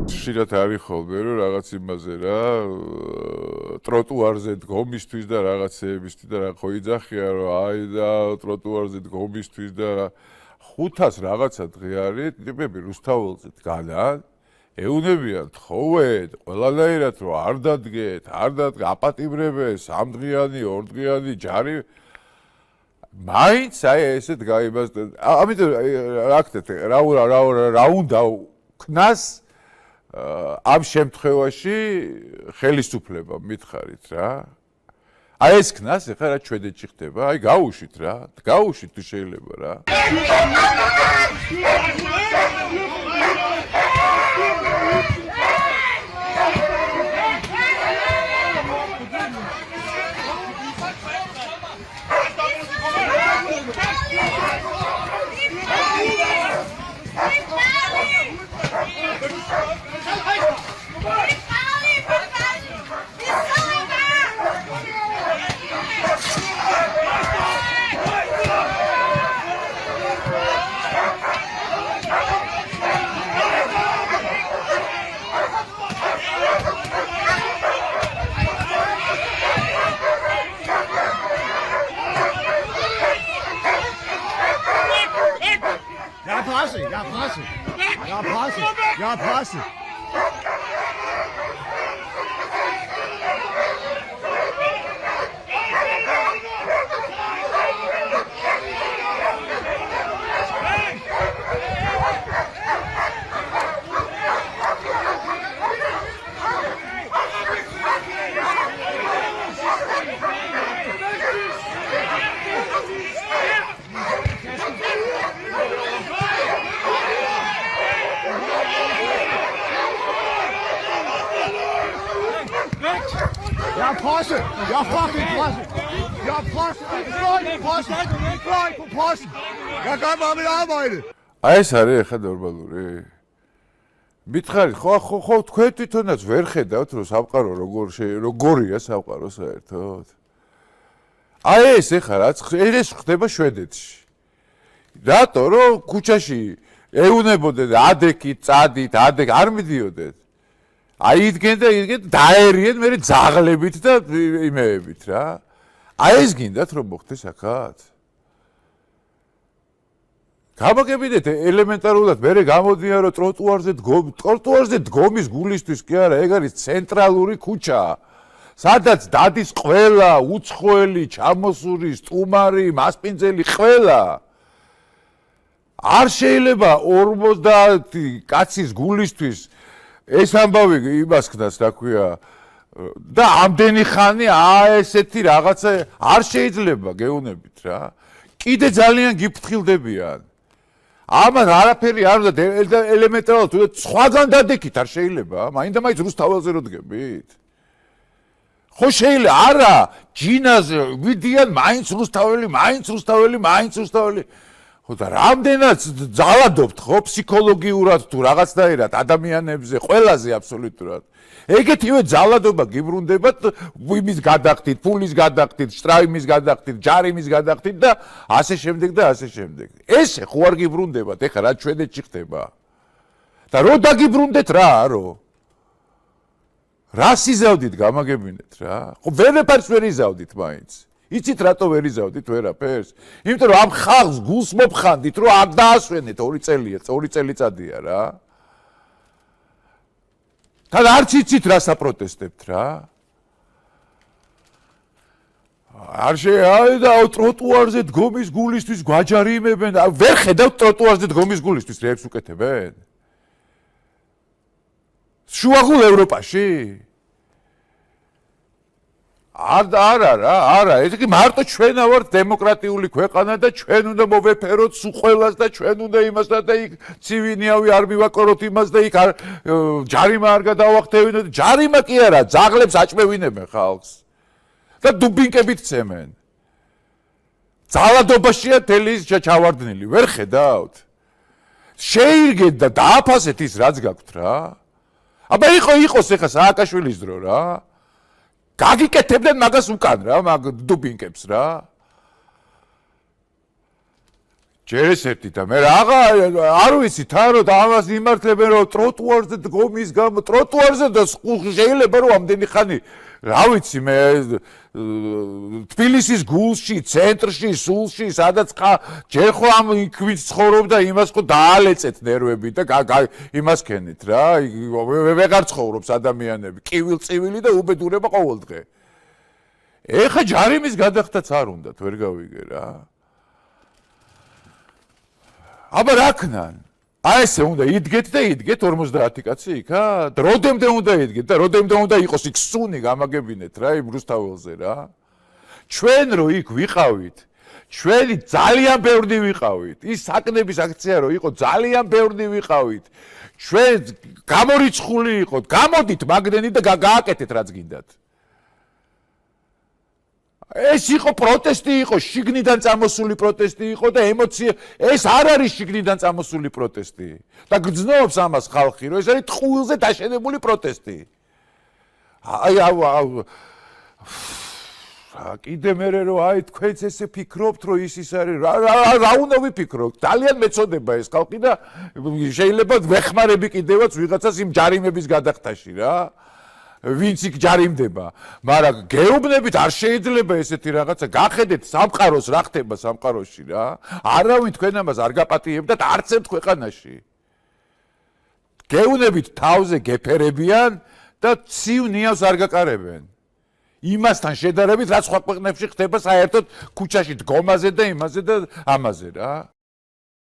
ხშირად არის ხოლმე რომ რაღაც იმაზე რა ტროტუარზე დგომისთვის და რაღაცეებისთვის და რა ხო იძახია რომ აი და ტროტუარზე დგომისთვის და 500 რაღაცა დღე არის ტიპები რუსთაველზე დგანან ეუნებიან თხოვეთ ყველანაირად რომ არ დადგეთ აპატიმრებენ 3 დღიანი 2 დღიანი ჯარი მაინც აი ესეთ გაიბას ამიტომ რა ხდეთ რა უნდა ქნას ამ შემთხვევაში ხელისუფლება მითხარით რა აი ეს ქნას ეხლა რა ჩვენეთში ხდება აი გაუშვით რა გაუშვით თუ შეიძლება რა Ja, passe. Ja, passe! Ja, fucking passe! Ja, passe! Passe! Ja, kann man mit arbeiten! აი ეს არის ახლა ნორმალური? მითხარით, ხო თქვენ თვითონაც ვერ ხედავთ რომ სამყარო როგორია სამყარო საერთოდ? აი ეს ახლა რაც ეს ხდება შვედეთში. რატო რომ ქუჩაში ეუნებოდნენ ადექით, წადით, არ მიდიოდნენ? აი იდგენ დაერიენ მე ძაღლებით და იმეებით რა. აი ეს გინდათ რომ მოხდეს ახაც? გამოგებინეთ ელემენტარულად მე გამოდიან რომ ტროტუარზე დგომის გულისთვის კი არა ეგ არის ცენტრალური ქუჩა სადაც დადის ყველა უცხოელი ჩამოსული სტუმარი მასპინძელი ყველა არ შეიძლება 50 კაცის გულისთვის ეს ამბავი იმას ხდას რა ქვია და ამდენი ხანი ესეთი რაღაცა არ შეიძლება გეუნებით რა კიდე ძალიან გიფრთხილდებიან ამან არაფერი არ უნდა ელემენტარულად თუ სხვაგან დადექით არ შეიძლება მაინდა-მაინც რუსთაველზე რო დგებით ხო შეიძლება არა ჯინაზე ვიდიან მაინც რუსთაველი ხო და რამდენად ძალადობთ ხო ფსიქოლოგიურად თუ რაღაცნაირად ადამიანებზე ყველაზე აბსოლუტურად ეგეთივე ძალადობა გიბრუნდებათ იმის გადახდით, ფულის გადახდით, შტრაიმის გადახდით, ჯარიმის გადახდით და ასე შემდეგ და ასე შემდეგ. ესე ხო არ გიბრუნდებათ, ეხლა რა ჩვენეთში ხდება. და რო დაგიბრუნდეთ რა არო? რას იზავდით გამაგებინეთ რა? ხო ვერაფერს ვერ იზავდით მაინც. იცით რატო ვერ იზავდით ვერაფერს? იმიტომ რომ ამ ხალხს გულს მოფხანდით რომ არ დაასვენეთ 2 წელიწადია რა. თან არც იცით რა საპროტესტებთ რა. არ შეიძლება ტროტუარზე დგომის გულისთვის გვაჯარიმებენ, ვერ ხედავთ ტროტუარზე დგომის გულისთვის რეებს უკეთებენ? შუაგულ ევროპაში? არა, ეს კი მარტო ჩვენა ვართ დემოკრატიული ქვეყანა და ჩვენ უნდა მოვეფეროთ სუხველას და ჩვენ უნდა იმას და იქ ცივინიავი არ მივაკოროთ იმას და იქ ჯარიმა არ გადავახტევინოთ. ჯარიმა კი არა, ძაღლებს აჭმევინებენ ხალხს. და დუბინკებით ცემენ. ძალადობაშია თელი ის ჩავარდნილი, ვერ ხედავთ? შეირგეთ და დააფასეთ ის რაც გაქვთ რა. აბა იყოს ეხა სააკაშვილის დრო რა. გაგიკეთებდნენ მაგას უკან რა, მაგ დუბინკებს რა. ჯერ ეს ერთი და მე არ ვიცი თან რომ ამას იმართლებენ რომ ტროტუარზე დგომის გამო ტროტუარზე და შეიძლება რომ ამდენი ხანი რა ვიცი მე თბილისის გულში, ცენტრში, სულში, სადაც ჯერ ხო ამ იქ ცხოვრობდა იმას ხო დაალეწეთ ნერვები და იმას ქენით რა. ვეღარ ცხოვრობს ადამიანები, კივილ-წივილი და უბედურება ყოველდღე. ეხა ჯარიმის გადახდაც არ უნდათ, ვერ გავიგე რა. აბა რა ქნან? აი ესე უნდა იდგეთ და იდგეთ 50 კაცი იქა? როდემდე უნდა იდგეთ და როდემდე უნდა იყოს იქ სუნი გამაგებინეთ რა იმ რუსთაველზე რა. ჩვენ რო იქ ვიყავით, ჩვენი ძალიან ბევრი ვიყავით. ის საკნების აქცია რო იყო ძალიან ბევრი ვიყავით. ჩვენ გამორიცხული იყოთ, გამოდით მაგდენი და გააკეთეთ რაც გინდათ. ეს იყო პროტესტი იყო, შიგნიდან წამოსული პროტესტი იყო და ემოცია, ეს არ არის შიგნიდან წამოსული პროტესტი. და გრძნობს ამას ხალხი, რომ ეს არის ტყუილზე დაშენებული პროტესტი. აი კიდე მერე რომ აი თქვენც ესე ფიქრობთ, რომ ის არის რა უნდა ვიფიქროთ? ძალიან მეწოდება ეს ხალხი და შეიძლება ვეხმარები კიდევაც ვიღაცას იმ ჯარიმების გადახდაში რა. ვინც იქ ჯარიმდება, მაგრამ გეუბნებით არ შეიძლება ესეთი რაღაცა. გახედეთ სამყაროს რა ხდება სამყაროში რა. არავინ თქვენ ამას არ გაპატიებდათ არც ერთ ქვეყანაში. გეუბნებით თავზე გეფერებიან და ცივ ნიავს არ გაკარებენ. იმასთან შედარებით რაც სხვა ქვეყნებში ხდება საერთოდ ქუჩაში დგომაზე და იმაზე და ამაზე რა.